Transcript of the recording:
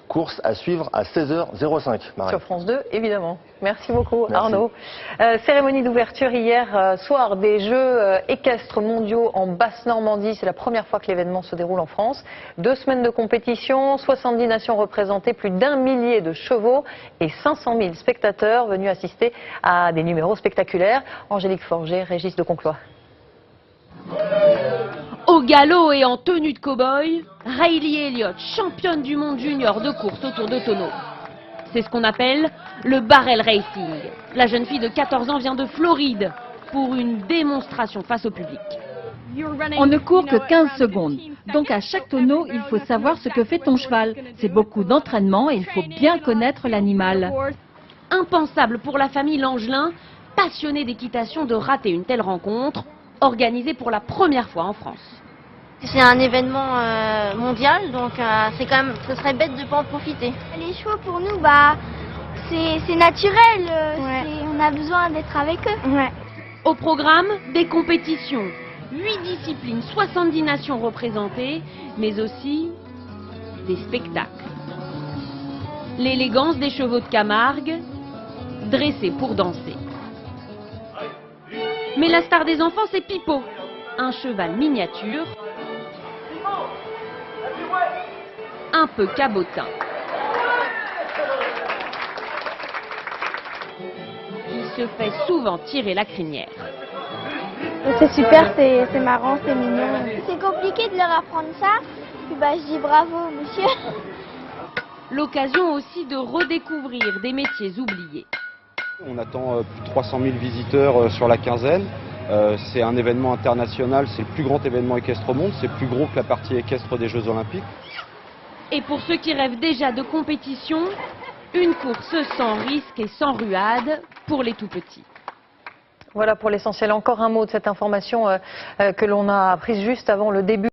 Course à suivre à 16h05. Sur France 2, évidemment. Merci beaucoup, Merci. Arnaud. Cérémonie d'ouverture hier soir des Jeux équestres mondiaux en Basse-Normandie. C'est la première fois que l'événement se déroule en France. 2 semaines de compétition, 70 nations représentées, plus d'1 millier de chevaux et 500 000 spectateurs venus assister à des numéros spectaculaires. Angélique Forger, Régis de Conclois. Au galop et en tenue de cow-boy, Riley Elliott, championne du monde junior de course autour de tonneaux. C'est ce qu'on appelle le barrel racing. La jeune fille de 14 ans vient de Floride pour une démonstration face au public. On ne court que 15 secondes. Donc à chaque tonneau, il faut savoir ce que fait ton cheval. C'est beaucoup d'entraînement et il faut bien connaître l'animal. Impensable pour la famille Langelin, passionnée d'équitation, de rater une telle rencontre, organisée pour la première fois en France. C'est un événement mondial, donc ce serait bête de ne pas en profiter. Les chevaux pour nous, c'est naturel, on a besoin d'être avec eux. Ouais. Au programme, des compétitions, 8 disciplines, 70 nations représentées, mais aussi des spectacles. L'élégance des chevaux de Camargue, dressés pour danser. Mais la star des enfants, c'est Pipo, un cheval miniature, un peu cabotin. Il se fait souvent tirer la crinière. C'est super, c'est marrant, c'est mignon. C'est compliqué de leur apprendre ça, puis je dis bravo monsieur. L'occasion aussi de redécouvrir des métiers oubliés. On attend plus de 300 000 visiteurs sur la quinzaine. C'est un événement international, c'est le plus grand événement équestre au monde, c'est plus gros que la partie équestre des Jeux Olympiques. Et pour ceux qui rêvent déjà de compétition, une course sans risque et sans ruade pour les tout petits. Voilà pour l'essentiel. Encore un mot de cette information que l'on a apprise juste avant le début.